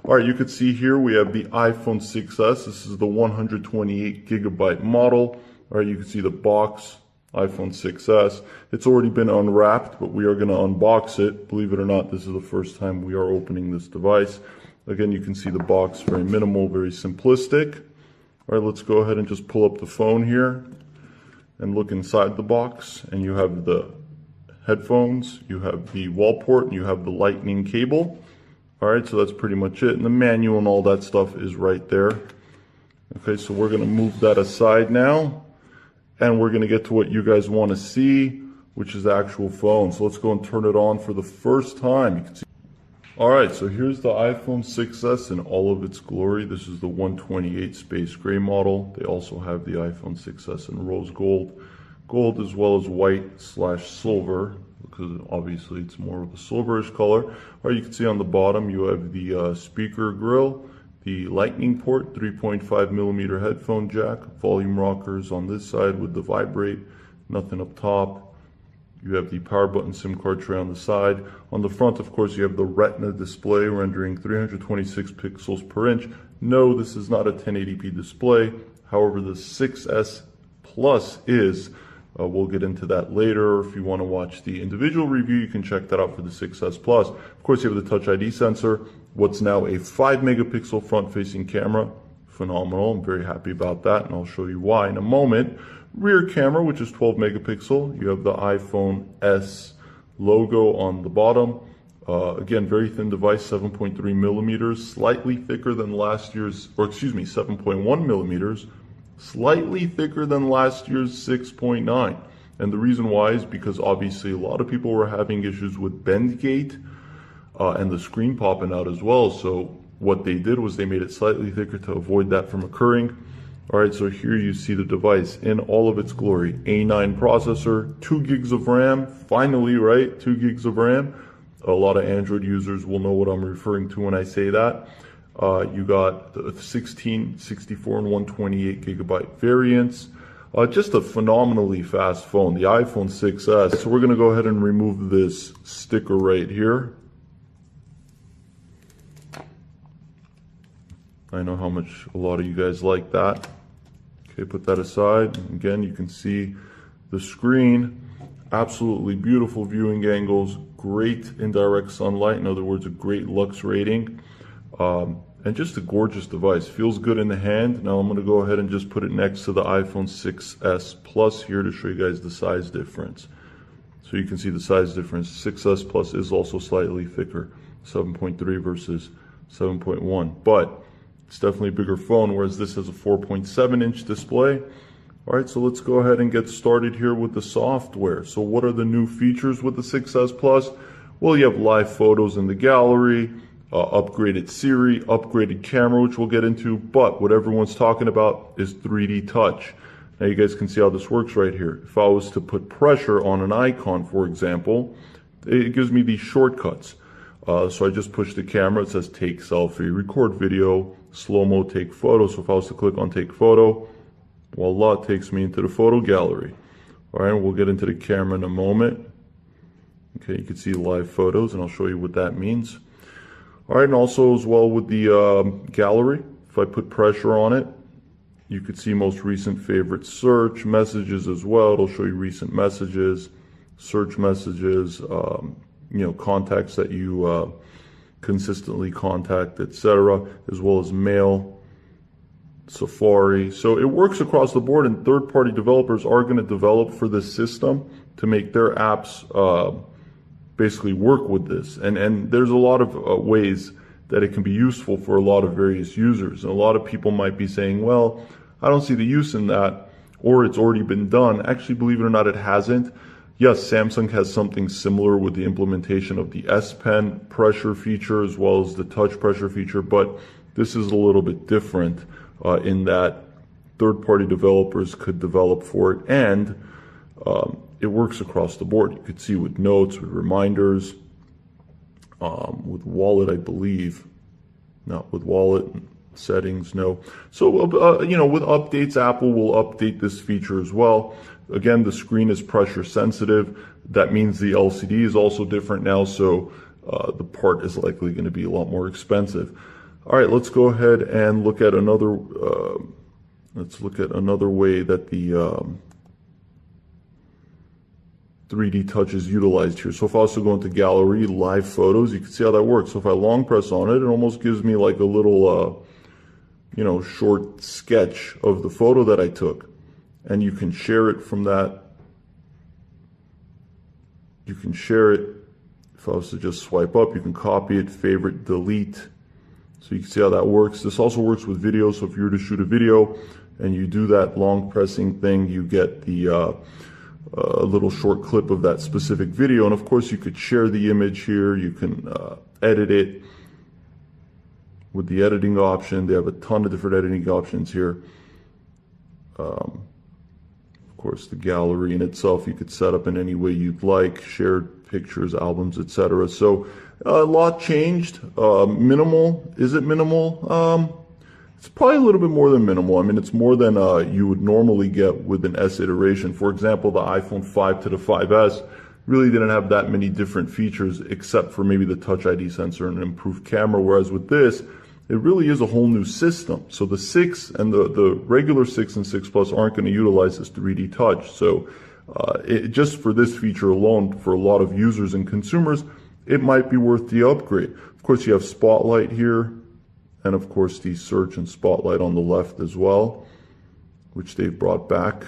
All right, you can see here we have the iPhone 6s. This is the 128 gigabyte model. All right, you can see the box, iPhone 6s. It's already been unwrapped, but we are going to unbox it. Believe it or not, this is the first time we are opening this device. Again, you can see the box, very minimal, very simplistic. All right, let's go ahead and just pull up the phone here and look inside the box. And you have the headphones, you have the wall port, and you have the lightning cable. All right, so that's pretty much it. And the manual and all that stuff is right there. Okay, so we're going to move that aside now. And we're going to get to what you guys want to see, which is the actual phone. So let's go and turn it on for the first time. You can see. All right, so here's the iPhone 6s in all of its glory. This is the 128 space gray model. They also have the iPhone 6s in rose gold, as well as white/silver, because obviously it's more of a silverish color. Or you can see on the bottom you have the speaker grill, the lightning port, 3.5 millimeter headphone jack, volume rockers on this side with the vibrate, nothing up top. You have the power button SIM card tray on the side. On the front, of course, you have the Retina display rendering 326 pixels per inch. No, this is not a 1080p display. However, the 6S Plus is. We'll get into that later. If you want to watch the individual review, you can check that out for the 6S Plus. Of course, you have the Touch ID sensor. What's now a 5 megapixel front-facing camera. Phenomenal. I'm very happy about that, and I'll show you why in a moment. Rear camera, which is 12 megapixel. You have the iPhone S logo on the bottom. Again, very thin device, 7.3 millimeters, slightly thicker than last year's, 7.1 millimeters. Slightly thicker than last year's 6.9. And the reason why is because obviously a lot of people were having issues with bend gate and the screen popping out as well. So what they did was they made it slightly thicker to avoid that from occurring. All right, so here you see the device in all of its glory. A9 processor, 2 gigs of RAM, finally, right? 2 gigs of RAM. A lot of Android users will know what I'm referring to when I say that. You got the 16, 64, and 128 gigabyte variants. Just a phenomenally fast phone, the iPhone 6s. So we're going to go ahead and remove this sticker right here. I know how much a lot of you guys like that. Okay, put that aside. Again, you can see the screen. Absolutely beautiful viewing angles. Great indirect sunlight. In other words, a great lux rating. And just a gorgeous device. Feels good in the hand. Now I'm going to go ahead and just put it next to the iPhone 6s Plus here to show you guys the size difference. So you can see the size difference. 6s Plus is also slightly thicker, 7.3 versus 7.1. But it's definitely a bigger phone, whereas this has a 4.7-inch display. All right, so let's go ahead and get started here with the software. So what are the new features with the 6s Plus? Well, you have live photos in the gallery, upgraded Siri, upgraded camera, which we'll get into, but what everyone's talking about is 3D touch. Now you guys can see how this works right here. If I was to put pressure on an icon, for example, it gives me these shortcuts. So I just push the camera, it says take selfie, record video, slow-mo, take photo. So if I was to click on take photo, voila, it takes me into the photo gallery. All right, we'll get into the camera in a moment. Okay, you can see live photos, and I'll show you what that means. All right, and also as well with the gallery, if I put pressure on it, you could see most recent favorite search, messages as well. It'll show you recent messages, search messages, contacts that you consistently contact, etc., as well as mail, Safari. So it works across the board, and third-party developers are going to develop for this system to make their apps basically work with this. And there's a lot of ways that it can be useful for a lot of various users. And a lot of people might be saying, well, I don't see the use in that, or it's already been done. Actually, believe it or not, it hasn't. Yes, Samsung has something similar with the implementation of the S Pen pressure feature as well as the touch pressure feature, but this is a little bit different in that third-party developers could develop for it, and it works across the board. You could see with notes, with reminders, with wallet, I believe. Not with wallet, settings, no. So, with updates, Apple will update this feature as well. Again, the screen is pressure sensitive. That means the LCD is also different now. So the part is likely going to be a lot more expensive. All right, let's go ahead and look at another way that the 3D touch is utilized here. So if I also go into gallery, live photos, you can see how that works. So if I long press on it, it almost gives me like a little, short sketch of the photo that I took. And you can share it from that. You can share it. If I was to just swipe up, you can copy it, favorite, delete. So you can see how that works. This also works with video. So if you were to shoot a video and you do that long pressing thing, you get the a little short clip of that specific video. And of course you could share the image here. You can edit it with the editing option. They have a ton of different editing options here. Of course, the gallery in itself you could set up in any way you'd like, shared pictures, albums, etc. So a lot changed. Minimal. Is it minimal? It's probably a little bit more than minimal. I mean, it's more than you would normally get with an S iteration. For example, the iPhone 5 to the 5S really didn't have that many different features except for maybe the Touch ID sensor and an improved camera, whereas with this, it really is a whole new system. So the 6 and the regular 6 and 6 Plus aren't going to utilize this 3D touch. So just for this feature alone, for a lot of users and consumers, it might be worth the upgrade. Of course, you have Spotlight here, and of course the Search and Spotlight on the left as well, which they've brought back.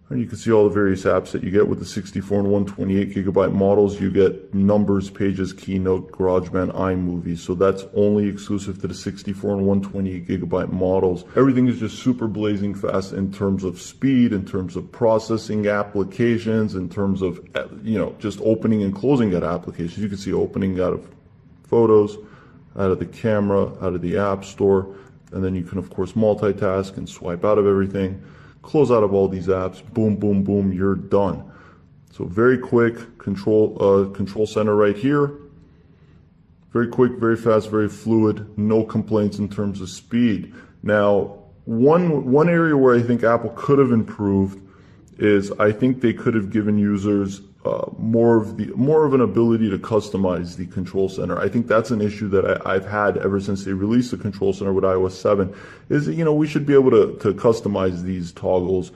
And you can see all the various apps that you get with the 64 and 128 gigabyte models. You get Numbers, Pages, Keynote, GarageBand, iMovie. So that's only exclusive to the 64 and 128 gigabyte models. Everything is just super blazing fast in terms of speed, in terms of processing applications, in terms of, just opening and closing that applications. You can see opening out of Photos, out of the camera, out of the App Store. And then you can, of course, multitask and swipe out of everything. Close out of all these apps, boom, boom, boom, you're done. So very quick control center right here. Very quick, very fast, very fluid, no complaints in terms of speed. Now, one area where I think Apple could have improved is I think they could have given users more of an ability to customize the control center. I think that's an issue that I've had ever since they released the control center with iOS 7, is that, we should be able to customize these toggles,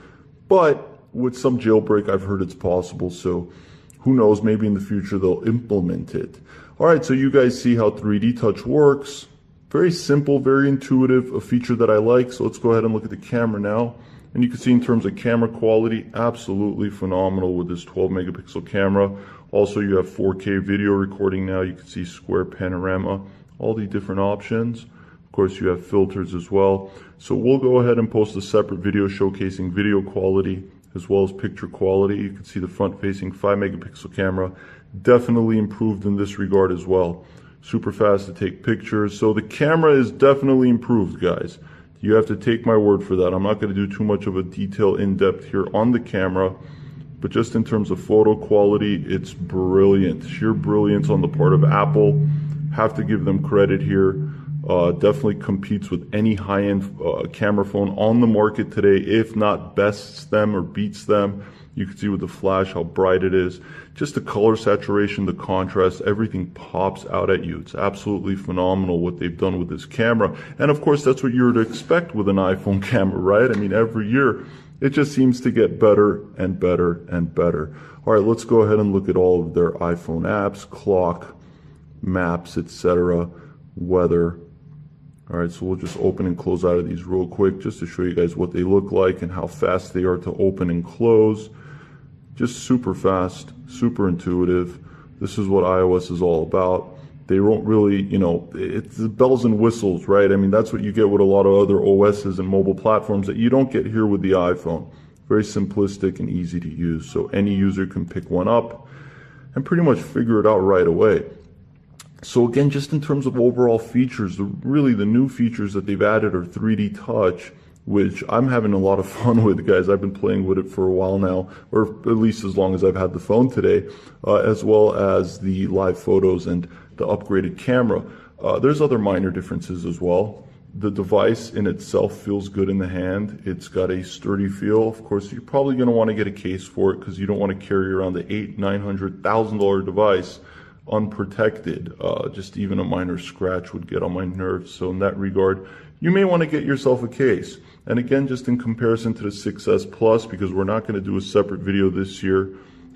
but with some jailbreak I've heard it's possible, so who knows, maybe in the future they'll implement it. Alright, so you guys see how 3D touch works. Very simple, very intuitive, a feature that I like. So let's go ahead and look at the camera now. And you can see in terms of camera quality, absolutely phenomenal with this 12 megapixel camera. Also, you have 4K video recording now. You can see square panorama, all the different options. Of course, you have filters as well. So we'll go ahead and post a separate video showcasing video quality as well as picture quality. You can see the front-facing 5 megapixel camera definitely improved in this regard as well. Super fast to take pictures. So the camera is definitely improved, guys. You have to take my word for that. I'm not going to do too much of a detail in-depth here on the camera, but just in terms of photo quality, it's brilliant. Sheer brilliance on the part of Apple. Have to give them credit here. Definitely competes with any high-end camera phone on the market today, if not bests them or beats them. You can see with the flash how bright it is. Just the color saturation, the contrast, everything pops out at you. It's absolutely phenomenal what they've done with this camera. And of course, that's what you're to expect with an iPhone camera, right? I mean, every year, it just seems to get better and better and better. All right, let's go ahead and look at all of their iPhone apps, clock, maps, etc., weather. All right, so we'll just open and close out of these real quick just to show you guys what they look like and how fast they are to open and close. Just super fast, super intuitive. This is what iOS is all about. They don't really, it's the bells and whistles, right? I mean, that's what you get with a lot of other OSs and mobile platforms that you don't get here with the iPhone. Very simplistic and easy to use. So any user can pick one up and pretty much figure it out right away. So again, just in terms of overall features, really the new features that they've added are 3D touch, which I'm having a lot of fun with, guys. I've been playing with it for a while now, or at least as long as I've had the phone today, as well as the live photos and the upgraded camera. There's other minor differences as well. The device in itself feels good in the hand. It's got a sturdy feel. Of course, you're probably going to want to get a case for it because you don't want to carry around the $800,000, $900,000 device unprotected. Just even a minor scratch would get on my nerves. So in that regard, you may want to get yourself a case. And again, just in comparison to the 6S Plus, because we're not going to do a separate video this year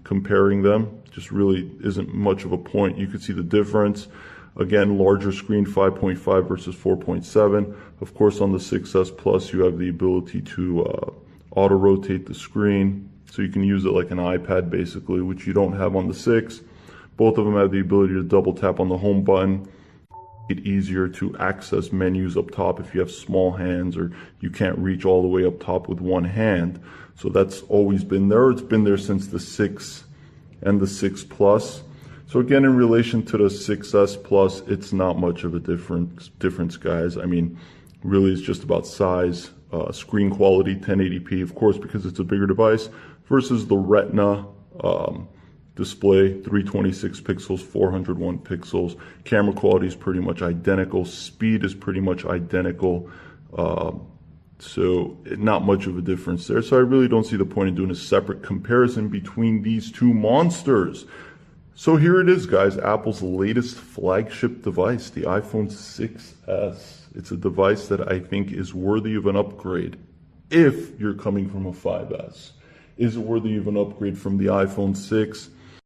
comparing them, just really isn't much of a point. You can see the difference. Again, larger screen, 5.5 versus 4.7. Of course, on the 6S Plus, you have the ability to auto-rotate the screen. So you can use it like an iPad, basically, which you don't have on the 6. Both of them have the ability to double tap on the home button. It easier to access menus up top if you have small hands or you can't reach all the way up top with one hand. So that's always been there. It's been there since the 6 and the 6 Plus. So again, in relation to the 6S Plus, it's not much of a difference, guys. I mean, really it's just about size, screen quality, 1080p, of course, because it's a bigger device, versus the Retina display, 326 pixels, 401 pixels. Camera quality is pretty much identical. Speed is pretty much identical. So not much of a difference there. So I really don't see the point in doing a separate comparison between these two monsters. So here it is, guys, Apple's latest flagship device, the iPhone 6S. It's a device that I think is worthy of an upgrade if you're coming from a 5S. Is it worthy of an upgrade from the iPhone 6?